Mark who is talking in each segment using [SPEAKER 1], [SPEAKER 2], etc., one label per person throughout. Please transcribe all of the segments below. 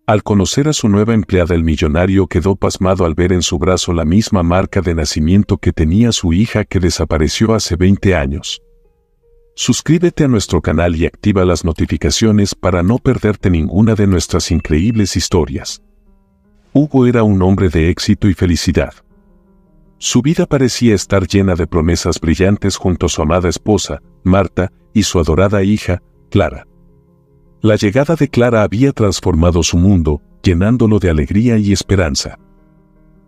[SPEAKER 1] Al conocer a su nueva empleada, el millonario quedó pasmado al ver en su brazo la misma marca de nacimiento que tenía su hija, que desapareció hace 20 años. Suscríbete a nuestro canal y activa las notificaciones para no perderte ninguna de nuestras increíbles historias. Hugo era un hombre de éxito y felicidad. Su vida parecía estar llena de promesas brillantes junto a su amada esposa, Marta, y su adorada hija, Clara. La llegada de Clara había transformado su mundo, llenándolo de alegría y esperanza.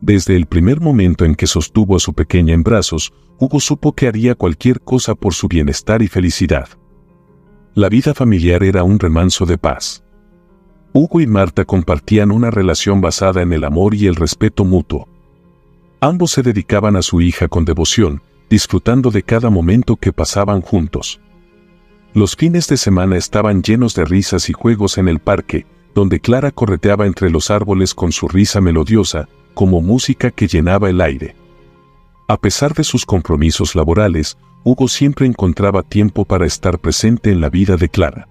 [SPEAKER 1] Desde el primer momento en que sostuvo a su pequeña en brazos, Hugo supo que haría cualquier cosa por su bienestar y felicidad. La vida familiar era un remanso de paz. Hugo y Marta compartían una relación basada en el amor y el respeto mutuo. Ambos se dedicaban a su hija con devoción, disfrutando de cada momento que pasaban juntos. Los fines de semana estaban llenos de risas y juegos en el parque, donde Clara correteaba entre los árboles con su risa melodiosa, como música que llenaba el aire. A pesar de sus compromisos laborales, Hugo siempre encontraba tiempo para estar presente en la vida de Clara.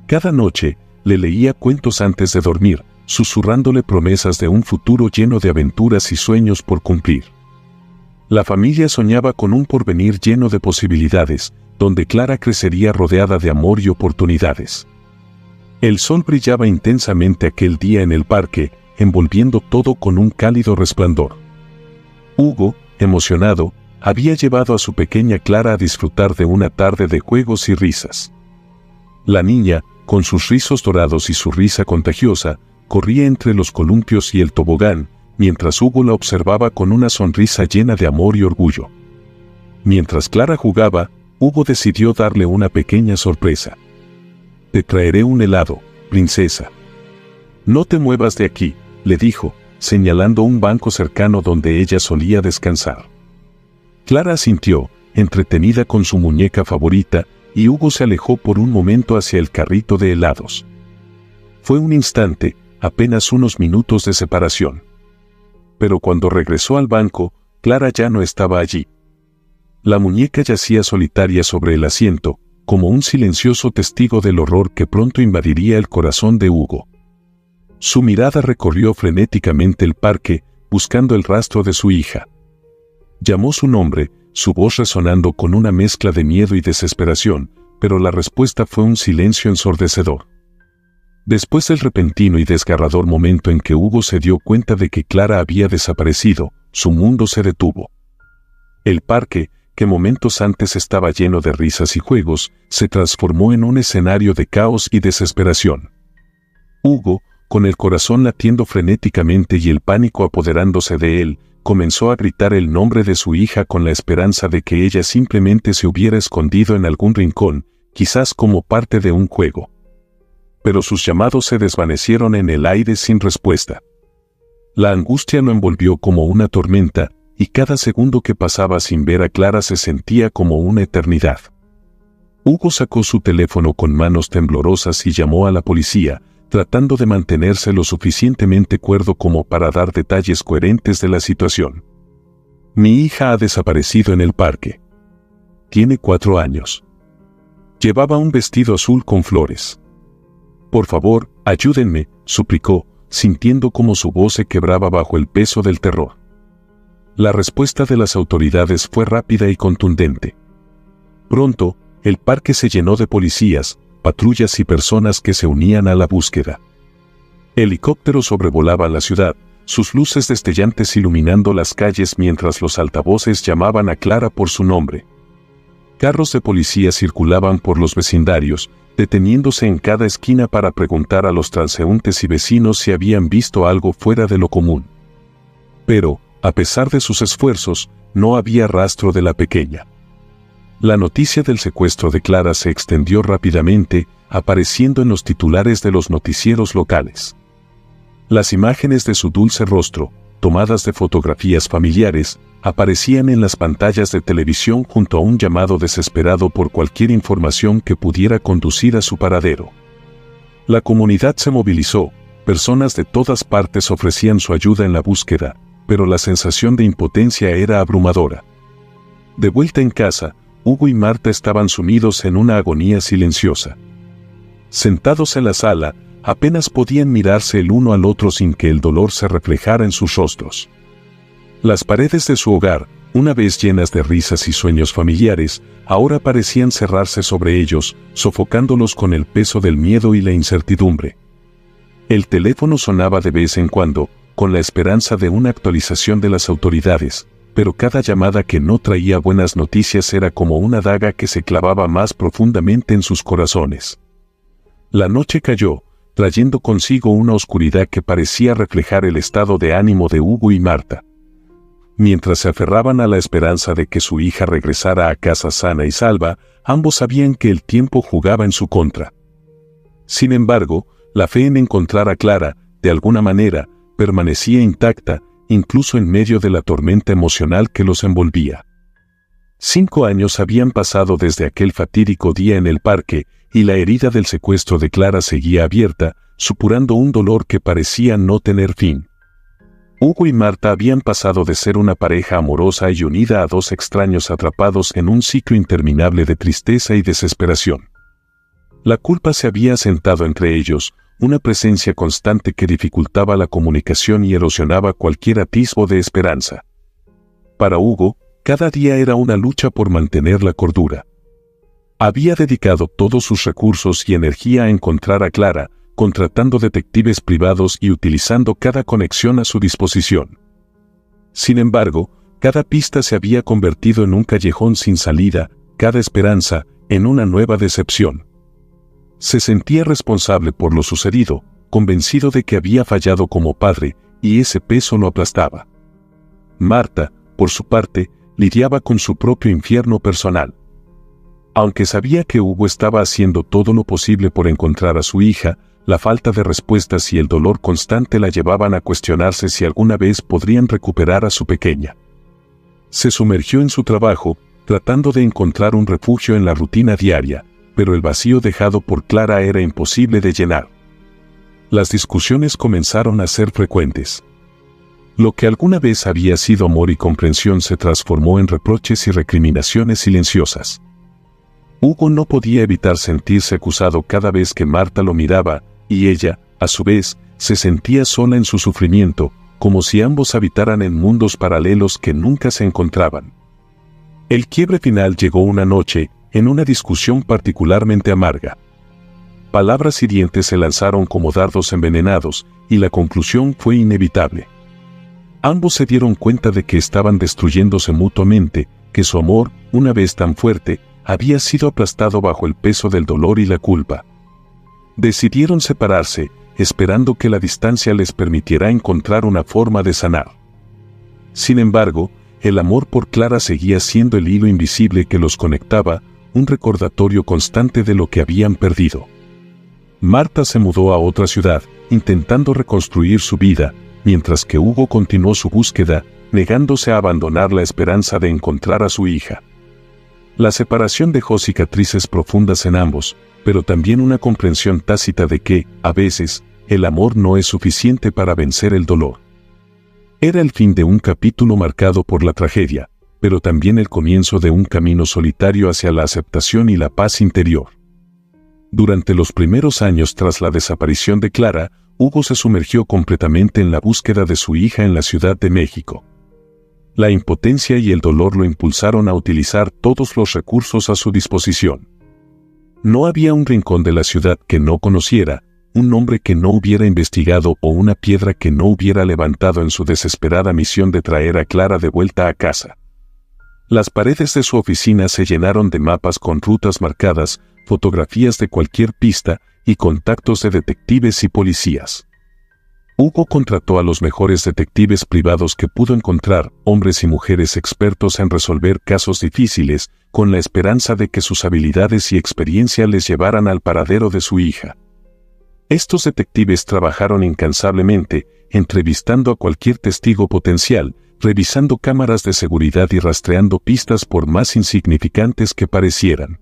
[SPEAKER 1] Cada noche, le leía cuentos antes de dormir, susurrándole promesas de un futuro lleno de aventuras y sueños por cumplir. La familia soñaba con un porvenir lleno de posibilidades, donde Clara crecería rodeada de amor y oportunidades. El sol brillaba intensamente aquel día en el parque, envolviendo todo con un cálido resplandor. Hugo, emocionado, había llevado a su pequeña Clara a disfrutar de una tarde de juegos y risas. La niña, con sus rizos dorados y su risa contagiosa, corría entre los columpios y el tobogán, mientras Hugo la observaba con una sonrisa llena de amor y orgullo. Mientras Clara jugaba, Hugo decidió darle una pequeña sorpresa. «Te traeré un helado, princesa». «No te muevas de aquí», le dijo, señalando un banco cercano donde ella solía descansar. Clara asintió, entretenida con su muñeca favorita, y Hugo se alejó por un momento hacia el carrito de helados. Fue un instante, apenas unos minutos de separación. Pero cuando regresó al banco, Clara ya no estaba allí. La muñeca yacía solitaria sobre el asiento, como un silencioso testigo del horror que pronto invadiría el corazón de Hugo. Su mirada recorrió frenéticamente el parque, buscando el rastro de su hija. Llamó su nombre, su voz resonando con una mezcla de miedo y desesperación, pero la respuesta fue un silencio ensordecedor. Después del repentino y desgarrador momento en que Hugo se dio cuenta de que Clara había desaparecido, su mundo se detuvo. El parque, que momentos antes estaba lleno de risas y juegos, se transformó en un escenario de caos y desesperación. Hugo, con el corazón latiendo frenéticamente y el pánico apoderándose de él, comenzó a gritar el nombre de su hija con la esperanza de que ella simplemente se hubiera escondido en algún rincón, quizás como parte de un juego. Pero sus llamados se desvanecieron en el aire sin respuesta. La angustia lo envolvió como una tormenta, y cada segundo que pasaba sin ver a Clara se sentía como una eternidad. Hugo sacó su teléfono con manos temblorosas y llamó a la policía, tratando de mantenerse lo suficientemente cuerdo como para dar detalles coherentes de la situación. «Mi hija ha desaparecido en el parque. Tiene 4 años. Llevaba un vestido azul con flores. Por favor, ayúdenme», suplicó, sintiendo cómo su voz se quebraba bajo el peso del terror. La respuesta de las autoridades fue rápida y contundente. Pronto, el parque se llenó de policías, patrullas y personas que se unían a la búsqueda. Helicópteros sobrevolaban la ciudad, sus luces destellantes iluminando las calles mientras los altavoces llamaban a Clara por su nombre. Carros de policía circulaban por los vecindarios, deteniéndose en cada esquina para preguntar a los transeúntes y vecinos si habían visto algo fuera de lo común. Pero, a pesar de sus esfuerzos, no había rastro de la pequeña. La noticia del secuestro de Clara se extendió rápidamente, apareciendo en los titulares de los noticieros locales. Las imágenes de su dulce rostro, tomadas de fotografías familiares, aparecían en las pantallas de televisión junto a un llamado desesperado por cualquier información que pudiera conducir a su paradero. La comunidad se movilizó, personas de todas partes ofrecían su ayuda en la búsqueda, pero la sensación de impotencia era abrumadora. De vuelta en casa, Hugo y Marta estaban sumidos en una agonía silenciosa. Sentados en la sala, apenas podían mirarse el uno al otro sin que el dolor se reflejara en sus rostros. Las paredes de su hogar, una vez llenas de risas y sueños familiares, ahora parecían cerrarse sobre ellos, sofocándolos con el peso del miedo y la incertidumbre. El teléfono sonaba de vez en cuando, con la esperanza de una actualización de las autoridades, pero cada llamada que no traía buenas noticias era como una daga que se clavaba más profundamente en sus corazones. La noche cayó, trayendo consigo una oscuridad que parecía reflejar el estado de ánimo de Hugo y Marta. Mientras se aferraban a la esperanza de que su hija regresara a casa sana y salva, ambos sabían que el tiempo jugaba en su contra. Sin embargo, la fe en encontrar a Clara, de alguna manera, permanecía intacta, incluso en medio de la tormenta emocional que los envolvía. 5 años habían pasado desde aquel fatídico día en el parque, y la herida del secuestro de Clara seguía abierta, supurando un dolor que parecía no tener fin. Hugo y Marta habían pasado de ser una pareja amorosa y unida a dos extraños atrapados en un ciclo interminable de tristeza y desesperación. La culpa se había asentado entre ellos, una presencia constante que dificultaba la comunicación y erosionaba cualquier atisbo de esperanza. Para Hugo, cada día era una lucha por mantener la cordura. Había dedicado todos sus recursos y energía a encontrar a Clara, contratando detectives privados y utilizando cada conexión a su disposición. Sin embargo, cada pista se había convertido en un callejón sin salida, cada esperanza, en una nueva decepción. Se sentía responsable por lo sucedido, convencido de que había fallado como padre, y ese peso lo aplastaba. Marta, por su parte, lidiaba con su propio infierno personal. Aunque sabía que Hugo estaba haciendo todo lo posible por encontrar a su hija, la falta de respuestas y el dolor constante la llevaban a cuestionarse si alguna vez podrían recuperar a su pequeña. Se sumergió en su trabajo, tratando de encontrar un refugio en la rutina diaria, pero el vacío dejado por Clara era imposible de llenar. Las discusiones comenzaron a ser frecuentes. Lo que alguna vez había sido amor y comprensión se transformó en reproches y recriminaciones silenciosas. Hugo no podía evitar sentirse acusado cada vez que Marta lo miraba, y ella, a su vez, se sentía sola en su sufrimiento, como si ambos habitaran en mundos paralelos que nunca se encontraban. El quiebre final llegó una noche, en una discusión particularmente amarga. Palabras hirientes se lanzaron como dardos envenenados, y la conclusión fue inevitable. Ambos se dieron cuenta de que estaban destruyéndose mutuamente, que su amor, una vez tan fuerte, había sido aplastado bajo el peso del dolor y la culpa. Decidieron separarse, esperando que la distancia les permitiera encontrar una forma de sanar. Sin embargo, el amor por Clara seguía siendo el hilo invisible que los conectaba, un recordatorio constante de lo que habían perdido. Marta se mudó a otra ciudad, intentando reconstruir su vida, mientras que Hugo continuó su búsqueda, negándose a abandonar la esperanza de encontrar a su hija. La separación dejó cicatrices profundas en ambos, pero también una comprensión tácita de que, a veces, el amor no es suficiente para vencer el dolor. Era el fin de un capítulo marcado por la tragedia, pero también el comienzo de un camino solitario hacia la aceptación y la paz interior. Durante los primeros años tras la desaparición de Clara, Hugo se sumergió completamente en la búsqueda de su hija en la Ciudad de México. La impotencia y el dolor lo impulsaron a utilizar todos los recursos a su disposición. No había un rincón de la ciudad que no conociera, un nombre que no hubiera investigado o una piedra que no hubiera levantado en su desesperada misión de traer a Clara de vuelta a casa. Las paredes de su oficina se llenaron de mapas con rutas marcadas, fotografías de cualquier pista y contactos de detectives y policías. Hugo contrató a los mejores detectives privados que pudo encontrar, hombres y mujeres expertos en resolver casos difíciles, con la esperanza de que sus habilidades y experiencia les llevaran al paradero de su hija. Estos detectives trabajaron incansablemente, entrevistando a cualquier testigo potencial, revisando cámaras de seguridad y rastreando pistas por más insignificantes que parecieran.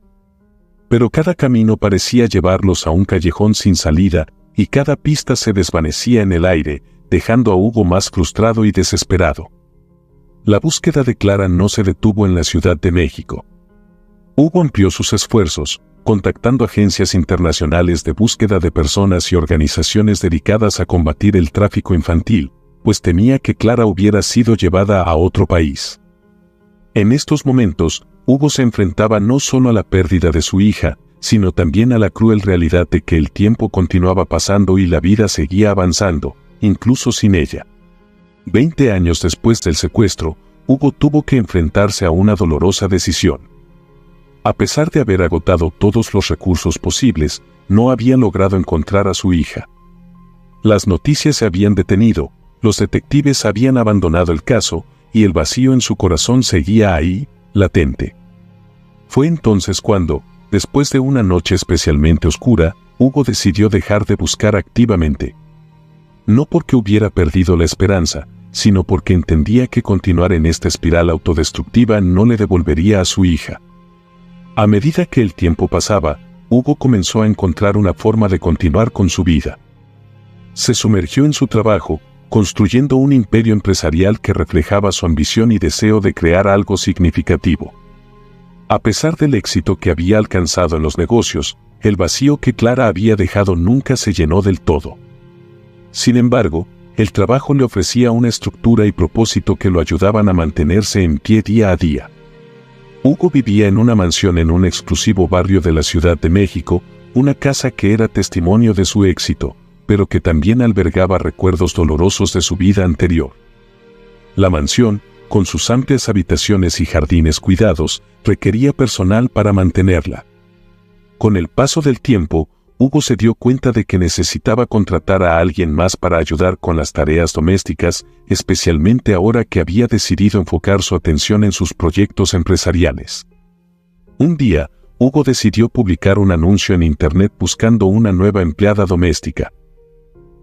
[SPEAKER 1] Pero cada camino parecía llevarlos a un callejón sin salida, y cada pista se desvanecía en el aire, dejando a Hugo más frustrado y desesperado. La búsqueda de Clara no se detuvo en la Ciudad de México. Hugo amplió sus esfuerzos, contactando agencias internacionales de búsqueda de personas y organizaciones dedicadas a combatir el tráfico infantil, pues temía que Clara hubiera sido llevada a otro país. En estos momentos, Hugo se enfrentaba no solo a la pérdida de su hija, sino también a la cruel realidad de que el tiempo continuaba pasando y la vida seguía avanzando, incluso sin ella. 20 años después del secuestro, Hugo tuvo que enfrentarse a una dolorosa decisión. A pesar de haber agotado todos los recursos posibles, no había logrado encontrar a su hija. Las noticias se habían detenido, los detectives habían abandonado el caso, y el vacío en su corazón seguía ahí, latente. Fue entonces cuando, después de una noche especialmente oscura, Hugo decidió dejar de buscar activamente. No porque hubiera perdido la esperanza, sino porque entendía que continuar en esta espiral autodestructiva no le devolvería a su hija. A medida que el tiempo pasaba, Hugo comenzó a encontrar una forma de continuar con su vida. Se sumergió en su trabajo, construyendo un imperio empresarial que reflejaba su ambición y deseo de crear algo significativo. A pesar del éxito que había alcanzado en los negocios, el vacío que Clara había dejado nunca se llenó del todo. Sin embargo, el trabajo le ofrecía una estructura y propósito que lo ayudaban a mantenerse en pie día a día. Hugo vivía en una mansión en un exclusivo barrio de la Ciudad de México, una casa que era testimonio de su éxito, pero que también albergaba recuerdos dolorosos de su vida anterior. La mansión, con sus amplias habitaciones y jardines cuidados, requería personal para mantenerla. Con el paso del tiempo, Hugo se dio cuenta de que necesitaba contratar a alguien más para ayudar con las tareas domésticas, especialmente ahora que había decidido enfocar su atención en sus proyectos empresariales. Un día, Hugo decidió publicar un anuncio en Internet buscando una nueva empleada doméstica.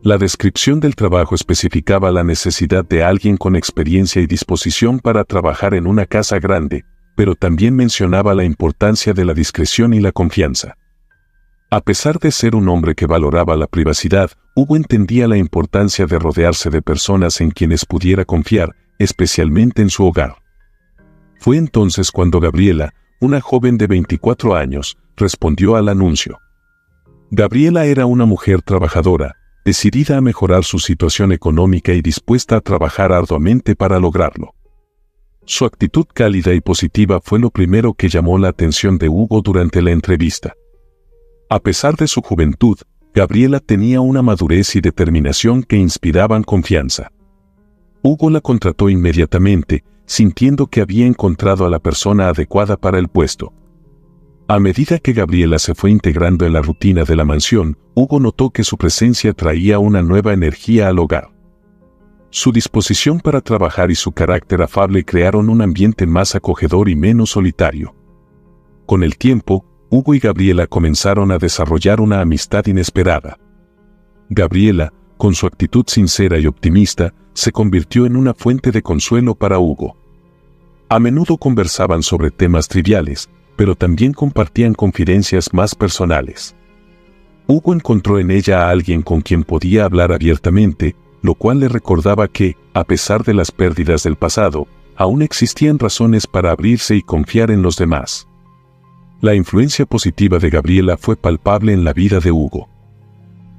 [SPEAKER 1] La descripción del trabajo especificaba la necesidad de alguien con experiencia y disposición para trabajar en una casa grande, pero también mencionaba la importancia de la discreción y la confianza. A pesar de ser un hombre que valoraba la privacidad, Hugo entendía la importancia de rodearse de personas en quienes pudiera confiar, especialmente en su hogar. Fue entonces cuando Gabriela, una joven de 24 años, respondió al anuncio. Gabriela era una mujer trabajadora, decidida a mejorar su situación económica y dispuesta a trabajar arduamente para lograrlo. Su actitud cálida y positiva fue lo primero que llamó la atención de Hugo durante la entrevista. A pesar de su juventud, Gabriela tenía una madurez y determinación que inspiraban confianza. Hugo la contrató inmediatamente, sintiendo que había encontrado a la persona adecuada para el puesto. A medida que Gabriela se fue integrando en la rutina de la mansión, Hugo notó que su presencia traía una nueva energía al hogar. Su disposición para trabajar y su carácter afable crearon un ambiente más acogedor y menos solitario. Con el tiempo, Hugo y Gabriela comenzaron a desarrollar una amistad inesperada. Gabriela, con su actitud sincera y optimista, se convirtió en una fuente de consuelo para Hugo. A menudo conversaban sobre temas triviales, pero también compartían confidencias más personales. Hugo encontró en ella a alguien con quien podía hablar abiertamente, lo cual le recordaba que, a pesar de las pérdidas del pasado, aún existían razones para abrirse y confiar en los demás. La influencia positiva de Gabriela fue palpable en la vida de Hugo.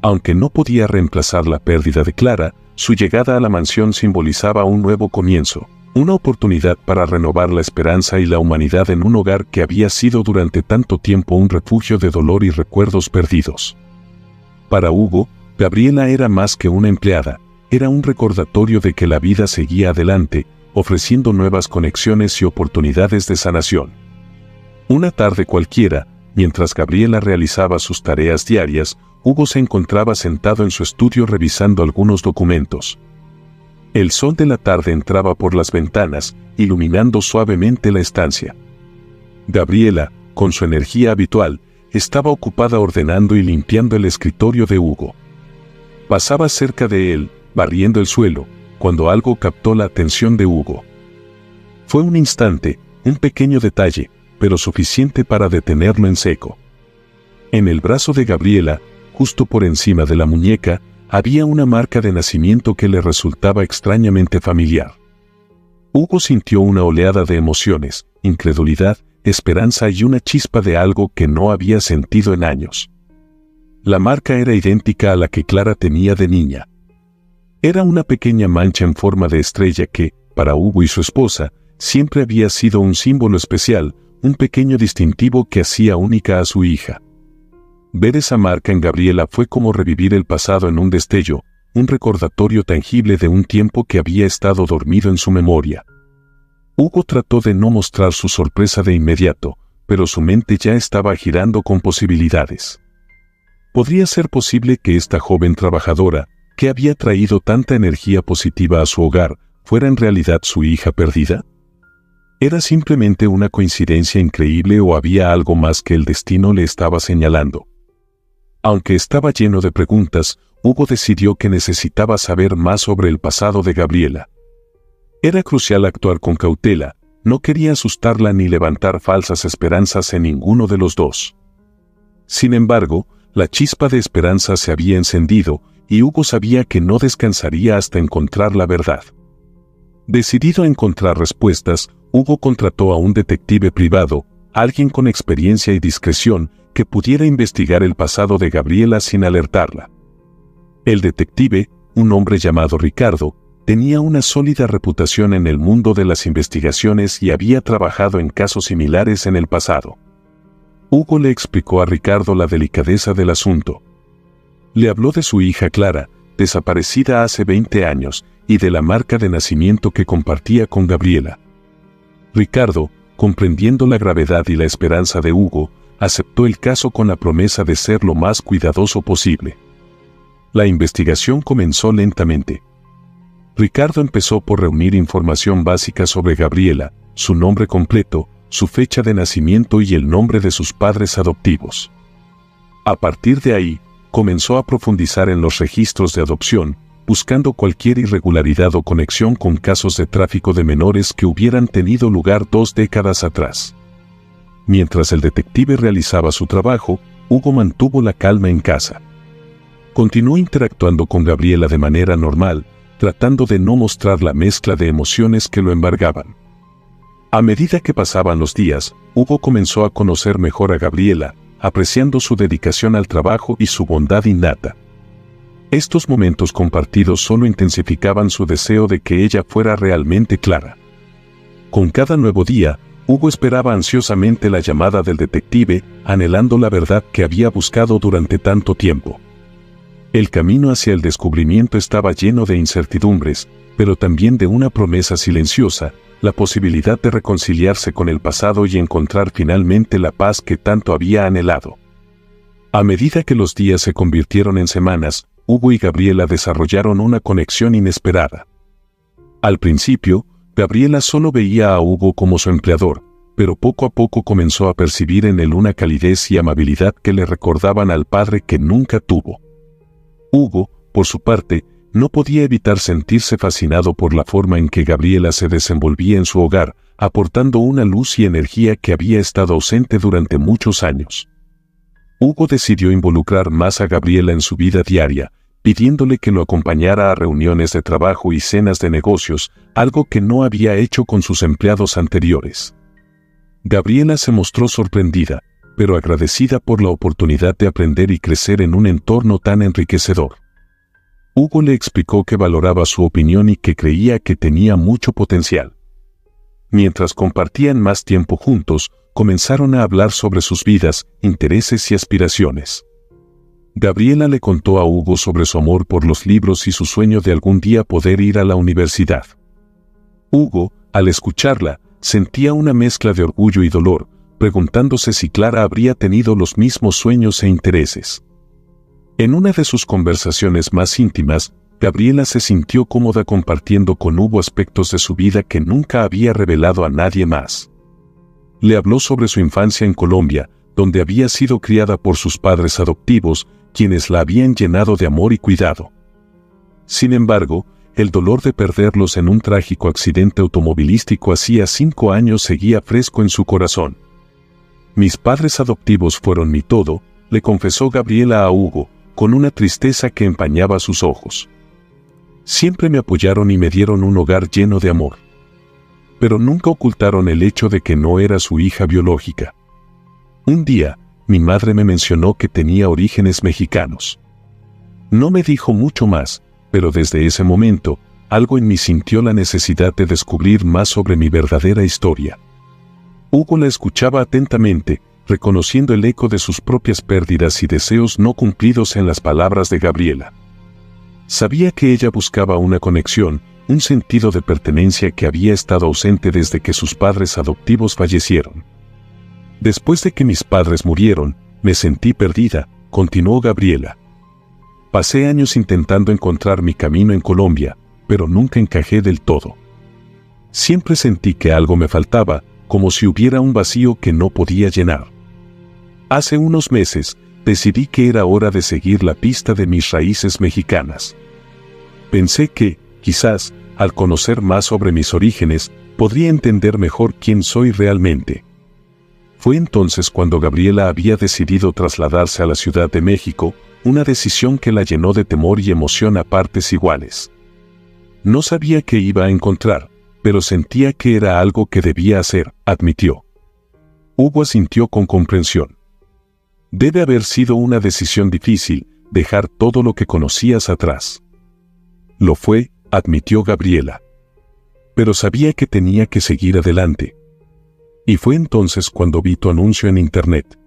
[SPEAKER 1] Aunque no podía reemplazar la pérdida de Clara, su llegada a la mansión simbolizaba un nuevo comienzo, una oportunidad para renovar la esperanza y la humanidad en un hogar que había sido durante tanto tiempo un refugio de dolor y recuerdos perdidos. Para Hugo, Gabriela era más que una empleada, era un recordatorio de que la vida seguía adelante, ofreciendo nuevas conexiones y oportunidades de sanación. Una tarde cualquiera, mientras Gabriela realizaba sus tareas diarias, Hugo se encontraba sentado en su estudio revisando algunos documentos. El sol de la tarde entraba por las ventanas, iluminando suavemente la estancia. Gabriela, con su energía habitual, estaba ocupada ordenando y limpiando el escritorio de Hugo. Pasaba cerca de él, barriendo el suelo, cuando algo captó la atención de Hugo. Fue un instante, un pequeño detalle, pero suficiente para detenerlo en seco. En el brazo de Gabriela, justo por encima de la muñeca, había una marca de nacimiento que le resultaba extrañamente familiar. Hugo sintió una oleada de emociones, incredulidad, esperanza y una chispa de algo que no había sentido en años. La marca era idéntica a la que Clara tenía de niña. Era una pequeña mancha en forma de estrella que, para Hugo y su esposa, siempre había sido un símbolo especial, un pequeño distintivo que hacía única a su hija. Ver esa marca en Gabriela fue como revivir el pasado en un destello, un recordatorio tangible de un tiempo que había estado dormido en su memoria. Hugo trató de no mostrar su sorpresa de inmediato, pero su mente ya estaba girando con posibilidades. ¿Podría ser posible que esta joven trabajadora, que había traído tanta energía positiva a su hogar, fuera en realidad su hija perdida? ¿Era simplemente una coincidencia increíble o había algo más que el destino le estaba señalando? Aunque estaba lleno de preguntas, Hugo decidió que necesitaba saber más sobre el pasado de Gabriela. Era crucial actuar con cautela, no quería asustarla ni levantar falsas esperanzas en ninguno de los dos. Sin embargo, la chispa de esperanza se había encendido, y Hugo sabía que no descansaría hasta encontrar la verdad. Decidido a encontrar respuestas, Hugo contrató a un detective privado, alguien con experiencia y discreción, que pudiera investigar el pasado de Gabriela sin alertarla. El detective, un hombre llamado Ricardo, tenía una sólida reputación en el mundo de las investigaciones y había trabajado en casos similares en el pasado. Hugo le explicó a Ricardo la delicadeza del asunto. Le habló de su hija Clara, desaparecida hace 20 años, y de la marca de nacimiento que compartía con Gabriela. Ricardo, comprendiendo la gravedad y la esperanza de Hugo, aceptó el caso con la promesa de ser lo más cuidadoso posible. La investigación comenzó lentamente. Ricardo empezó por reunir información básica sobre Gabriela, su nombre completo, su fecha de nacimiento y el nombre de sus padres adoptivos. A partir de ahí, comenzó a profundizar en los registros de adopción, buscando cualquier irregularidad o conexión con casos de tráfico de menores que hubieran tenido lugar 2 décadas atrás. Mientras el detective realizaba su trabajo, Hugo mantuvo la calma en casa. Continuó interactuando con Gabriela de manera normal, tratando de no mostrar la mezcla de emociones que lo embargaban. A medida que pasaban los días, Hugo comenzó a conocer mejor a Gabriela, apreciando su dedicación al trabajo y su bondad innata. Estos momentos compartidos solo intensificaban su deseo de que ella fuera realmente Clara. Con cada nuevo día, Hugo esperaba ansiosamente la llamada del detective, anhelando la verdad que había buscado durante tanto tiempo. El camino hacia el descubrimiento estaba lleno de incertidumbres, pero también de una promesa silenciosa, la posibilidad de reconciliarse con el pasado y encontrar finalmente la paz que tanto había anhelado. A medida que los días se convirtieron en semanas, Hugo y Gabriela desarrollaron una conexión inesperada. Al principio, Gabriela solo veía a Hugo como su empleador, pero poco a poco comenzó a percibir en él una calidez y amabilidad que le recordaban al padre que nunca tuvo. Hugo, por su parte, no podía evitar sentirse fascinado por la forma en que Gabriela se desenvolvía en su hogar, aportando una luz y energía que había estado ausente durante muchos años. Hugo decidió involucrar más a Gabriela en su vida diaria, pidiéndole que lo acompañara a reuniones de trabajo y cenas de negocios, algo que no había hecho con sus empleados anteriores. Gabriela se mostró sorprendida, pero agradecida por la oportunidad de aprender y crecer en un entorno tan enriquecedor. Hugo le explicó que valoraba su opinión y que creía que tenía mucho potencial. Mientras compartían más tiempo juntos, comenzaron a hablar sobre sus vidas, intereses y aspiraciones. Gabriela le contó a Hugo sobre su amor por los libros y su sueño de algún día poder ir a la universidad. Hugo, al escucharla, sentía una mezcla de orgullo y dolor, preguntándose si Clara habría tenido los mismos sueños e intereses. En una de sus conversaciones más íntimas, Gabriela se sintió cómoda compartiendo con Hugo aspectos de su vida que nunca había revelado a nadie más. Le habló sobre su infancia en Colombia, donde había sido criada por sus padres adoptivos, quienes la habían llenado de amor y cuidado. Sin embargo, el dolor de perderlos en un trágico accidente automovilístico hacía 5 años seguía fresco en su corazón. «Mis padres adoptivos fueron mi todo», le confesó Gabriela a Hugo, con una tristeza que empañaba sus ojos. «Siempre me apoyaron y me dieron un hogar lleno de amor. pero nunca ocultaron el hecho de que no era su hija biológica. Un día, mi madre me mencionó que tenía orígenes mexicanos. No me dijo mucho más, pero desde ese momento, algo en mí sintió la necesidad de descubrir más sobre mi verdadera historia. Hugo la escuchaba atentamente, reconociendo el eco de sus propias pérdidas y deseos no cumplidos en las palabras de Gabriela. Sabía que ella buscaba una conexión, un sentido de pertenencia que había estado ausente desde que sus padres adoptivos fallecieron. Después de que mis padres murieron, me sentí perdida, continuó Gabriela. Pasé años intentando encontrar mi camino en Colombia, pero nunca encajé del todo. Siempre sentí que algo me faltaba, como si hubiera un vacío que no podía llenar. Hace unos meses, decidí que era hora de seguir la pista de mis raíces mexicanas. Pensé que, quizás, al conocer más sobre mis orígenes, podría entender mejor quién soy realmente. Fue entonces cuando Gabriela había decidido trasladarse a la Ciudad de México, una decisión que la llenó de temor y emoción a partes iguales. No sabía qué iba a encontrar, pero sentía que era algo que debía hacer, admitió. Hugo asintió con comprensión. Debe haber sido una decisión difícil, dejar todo lo que conocías atrás. Lo fue, admitió Gabriela. Pero sabía que tenía que seguir adelante. Y fue entonces cuando vi tu anuncio en internet.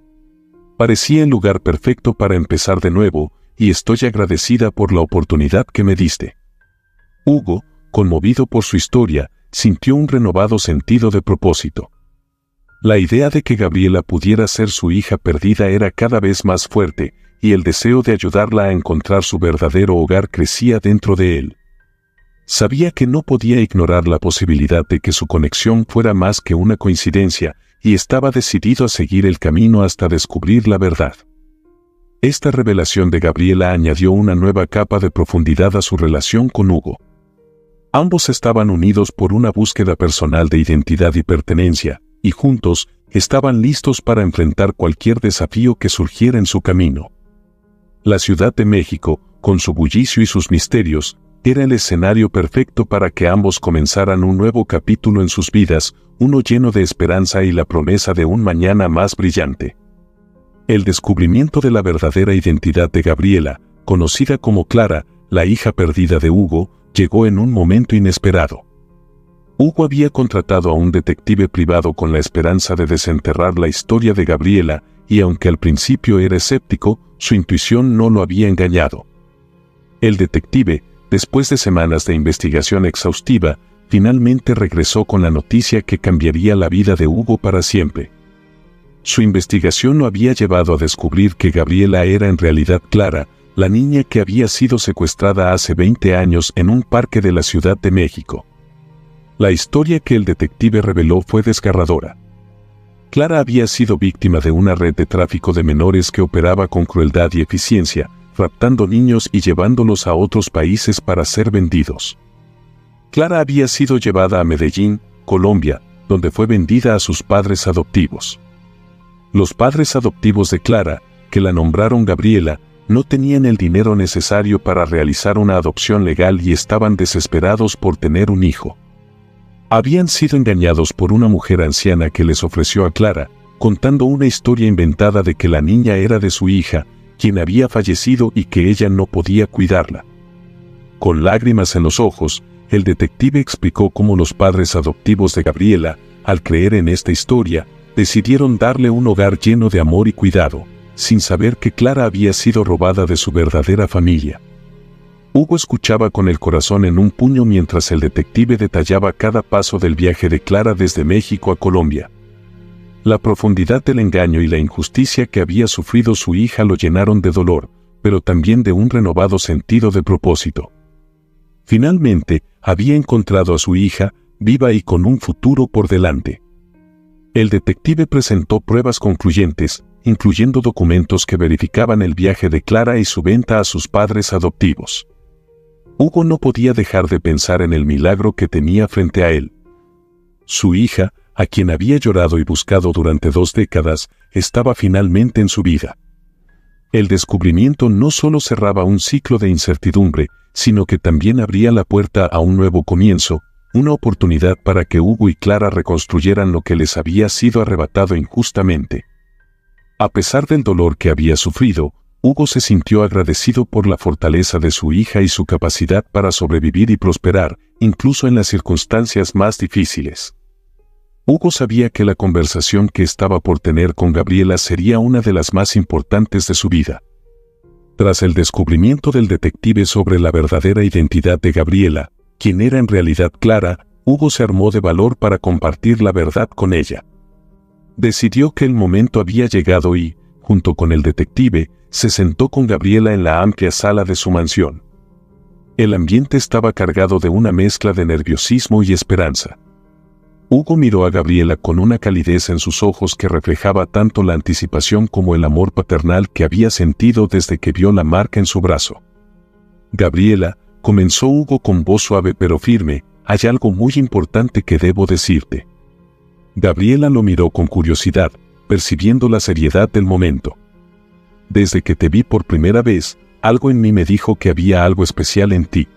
[SPEAKER 1] Parecía el lugar perfecto para empezar de nuevo, y estoy agradecida por la oportunidad que me diste. Hugo, conmovido por su historia, sintió un renovado sentido de propósito. La idea de que Gabriela pudiera ser su hija perdida era cada vez más fuerte, y el deseo de ayudarla a encontrar su verdadero hogar crecía dentro de él. Sabía que no podía ignorar la posibilidad de que su conexión fuera más que una coincidencia, y estaba decidido a seguir el camino hasta descubrir la verdad. Esta revelación de Gabriela añadió una nueva capa de profundidad a su relación con Hugo. Ambos estaban unidos por una búsqueda personal de identidad y pertenencia, y juntos, estaban listos para enfrentar cualquier desafío que surgiera en su camino. La Ciudad de México, con su bullicio y sus misterios, era el escenario perfecto para que ambos comenzaran un nuevo capítulo en sus vidas, uno lleno de esperanza y la promesa de un mañana más brillante. El descubrimiento de la verdadera identidad de Gabriela, conocida como Clara, la hija perdida de Hugo, llegó en un momento inesperado. Hugo había contratado a un detective privado con la esperanza de desenterrar la historia de Gabriela, y aunque al principio era escéptico, su intuición no lo había engañado. El detective, después de semanas de investigación exhaustiva, finalmente regresó con la noticia que cambiaría la vida de Hugo para siempre. Su investigación lo había llevado a descubrir que Gabriela era en realidad Clara, la niña que había sido secuestrada hace 20 años en un parque de la Ciudad de México. La historia que el detective reveló fue desgarradora. Clara había sido víctima de una red de tráfico de menores que operaba con crueldad y eficiencia, raptando niños y llevándolos a otros países para ser vendidos. Clara había sido llevada a Medellín, Colombia, donde fue vendida a sus padres adoptivos. Los padres adoptivos de Clara, que la nombraron Gabriela, no tenían el dinero necesario para realizar una adopción legal y estaban desesperados por tener un hijo. Habían sido engañados por una mujer anciana que les ofreció a Clara, contando una historia inventada de que la niña era de su hija, quien había fallecido y que ella no podía cuidarla. Con lágrimas en los ojos, el detective explicó cómo los padres adoptivos de Gabriela, al creer en esta historia, decidieron darle un hogar lleno de amor y cuidado, sin saber que Clara había sido robada de su verdadera familia. Hugo escuchaba con el corazón en un puño mientras el detective detallaba cada paso del viaje de Clara desde México a Colombia. La profundidad del engaño y la injusticia que había sufrido su hija lo llenaron de dolor, pero también de un renovado sentido de propósito. Finalmente, había encontrado a su hija, viva y con un futuro por delante. El detective presentó pruebas concluyentes, incluyendo documentos que verificaban el viaje de Clara y su venta a sus padres adoptivos. Hugo no podía dejar de pensar en el milagro que tenía frente a él. Su hija, a quien había llorado y buscado durante 2 décadas, estaba finalmente en su vida. El descubrimiento no solo cerraba un ciclo de incertidumbre, sino que también abría la puerta a un nuevo comienzo, una oportunidad para que Hugo y Clara reconstruyeran lo que les había sido arrebatado injustamente. A pesar del dolor que había sufrido, Hugo se sintió agradecido por la fortaleza de su hija y su capacidad para sobrevivir y prosperar, incluso en las circunstancias más difíciles. Hugo sabía que la conversación que estaba por tener con Gabriela sería una de las más importantes de su vida. Tras el descubrimiento del detective sobre la verdadera identidad de Gabriela, quien era en realidad Clara, Hugo se armó de valor para compartir la verdad con ella. Decidió que el momento había llegado y, junto con el detective, se sentó con Gabriela en la amplia sala de su mansión. El ambiente estaba cargado de una mezcla de nerviosismo y esperanza. Hugo miró a Gabriela con una calidez en sus ojos que reflejaba tanto la anticipación como el amor paternal que había sentido desde que vio la marca en su brazo. «Gabriela», comenzó Hugo con voz suave pero firme, «hay algo muy importante que debo decirte». Gabriela lo miró con curiosidad, percibiendo la seriedad del momento. «Desde que te vi por primera vez, algo en mí me dijo que había algo especial en ti.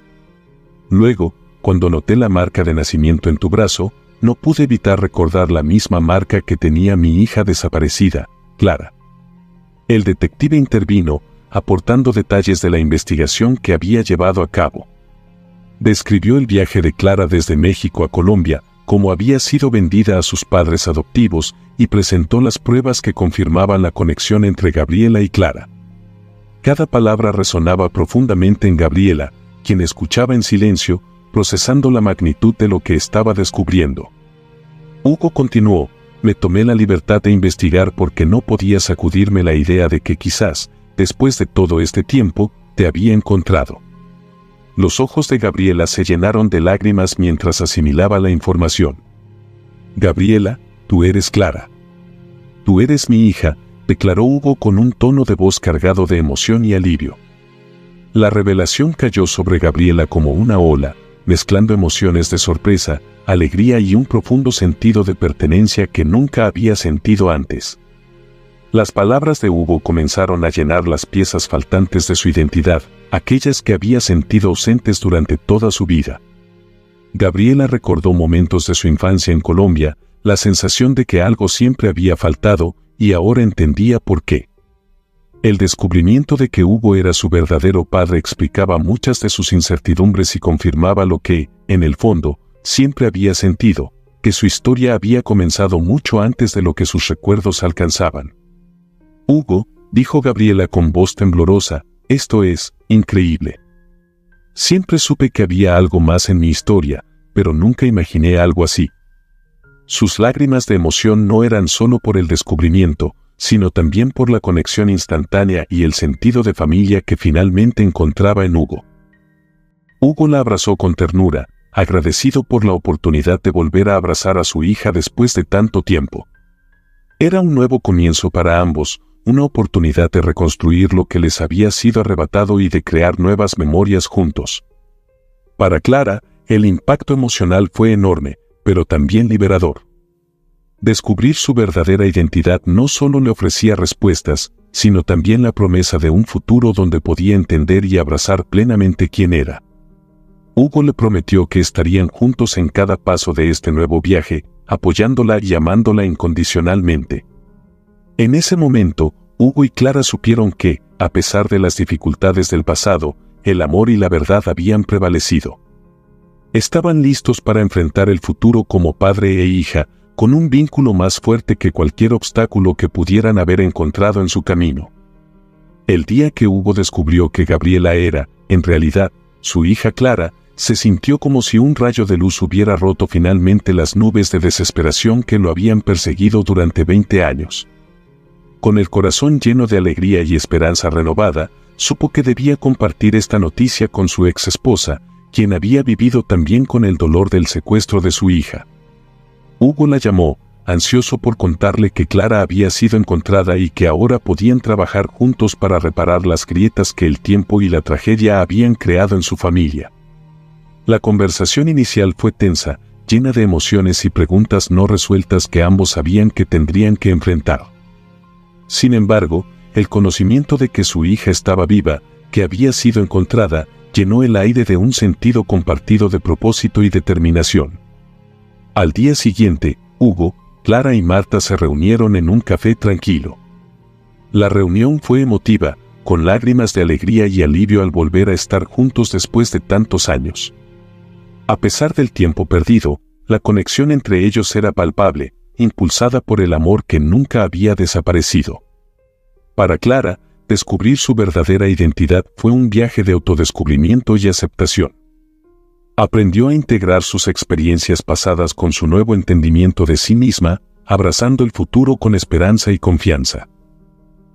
[SPEAKER 1] Luego, cuando noté la marca de nacimiento en tu brazo, no pude evitar recordar la misma marca que tenía mi hija desaparecida, Clara». El detective intervino, aportando detalles de la investigación que había llevado a cabo. Describió el viaje de Clara desde México a Colombia, cómo había sido vendida a sus padres adoptivos, y presentó las pruebas que confirmaban la conexión entre Gabriela y Clara. Cada palabra resonaba profundamente en Gabriela, quien escuchaba en silencio, procesando la magnitud de lo que estaba descubriendo. Hugo continuó: «Me tomé la libertad de investigar porque no podía sacudirme la idea de que quizás, después de todo este tiempo, te había encontrado». Los ojos de Gabriela se llenaron de lágrimas mientras asimilaba la información. «Gabriela, tú eres Clara. Tú eres mi hija», declaró Hugo con un tono de voz cargado de emoción y alivio. La revelación cayó sobre Gabriela como una ola, mezclando emociones de sorpresa, alegría y un profundo sentido de pertenencia que nunca había sentido antes. Las palabras de Hugo comenzaron a llenar las piezas faltantes de su identidad, aquellas que había sentido ausentes durante toda su vida. Gabriela recordó momentos de su infancia en Colombia, la sensación de que algo siempre había faltado, y ahora entendía por qué. El descubrimiento de que Hugo era su verdadero padre explicaba muchas de sus incertidumbres y confirmaba lo que, en el fondo, siempre había sentido, que su historia había comenzado mucho antes de lo que sus recuerdos alcanzaban. «Hugo», dijo Gabriela con voz temblorosa, «esto es increíble. Siempre supe que había algo más en mi historia, pero nunca imaginé algo así». Sus lágrimas de emoción no eran solo por el descubrimiento, sino también por la conexión instantánea y el sentido de familia que finalmente encontraba en Hugo. Hugo la abrazó con ternura, agradecido por la oportunidad de volver a abrazar a su hija después de tanto tiempo. Era un nuevo comienzo para ambos, una oportunidad de reconstruir lo que les había sido arrebatado y de crear nuevas memorias juntos. Para Clara, el impacto emocional fue enorme, pero también liberador. Descubrir su verdadera identidad no solo le ofrecía respuestas, sino también la promesa de un futuro donde podía entender y abrazar plenamente quién era. Hugo le prometió que estarían juntos en cada paso de este nuevo viaje, apoyándola y amándola incondicionalmente. En ese momento, Hugo y Clara supieron que, a pesar de las dificultades del pasado, el amor y la verdad habían prevalecido. Estaban listos para enfrentar el futuro como padre e hija, con un vínculo más fuerte que cualquier obstáculo que pudieran haber encontrado en su camino. El día que Hugo descubrió que Gabriela era, en realidad, su hija Clara, se sintió como si un rayo de luz hubiera roto finalmente las nubes de desesperación que lo habían perseguido durante 20 años. Con el corazón lleno de alegría y esperanza renovada, supo que debía compartir esta noticia con su ex esposa, quien había vivido también con el dolor del secuestro de su hija. Hugo la llamó, ansioso por contarle que Clara había sido encontrada y que ahora podían trabajar juntos para reparar las grietas que el tiempo y la tragedia habían creado en su familia. La conversación inicial fue tensa, llena de emociones y preguntas no resueltas que ambos sabían que tendrían que enfrentar. Sin embargo, el conocimiento de que su hija estaba viva, que había sido encontrada, llenó el aire de un sentido compartido de propósito y determinación. Al día siguiente, Hugo, Clara y Marta se reunieron en un café tranquilo. La reunión fue emotiva, con lágrimas de alegría y alivio al volver a estar juntos después de tantos años. A pesar del tiempo perdido, la conexión entre ellos era palpable, impulsada por el amor que nunca había desaparecido. Para Clara, descubrir su verdadera identidad fue un viaje de autodescubrimiento y aceptación. Aprendió a integrar sus experiencias pasadas con su nuevo entendimiento de sí misma, abrazando el futuro con esperanza y confianza.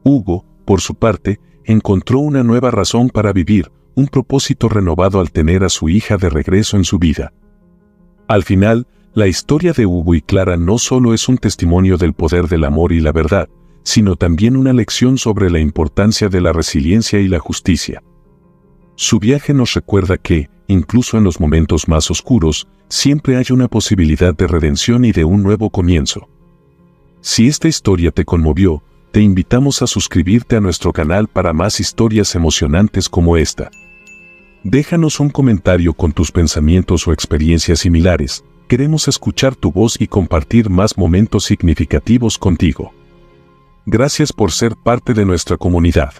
[SPEAKER 1] Hugo, por su parte, encontró una nueva razón para vivir, un propósito renovado al tener a su hija de regreso en su vida. Al final, la historia de Hugo y Clara no solo es un testimonio del poder del amor y la verdad, sino también una lección sobre la importancia de la resiliencia y la justicia. Su viaje nos recuerda que, incluso en los momentos más oscuros, siempre hay una posibilidad de redención y de un nuevo comienzo. Si esta historia te conmovió, te invitamos a suscribirte a nuestro canal para más historias emocionantes como esta. Déjanos un comentario con tus pensamientos o experiencias similares. Queremos escuchar tu voz y compartir más momentos significativos contigo. Gracias por ser parte de nuestra comunidad.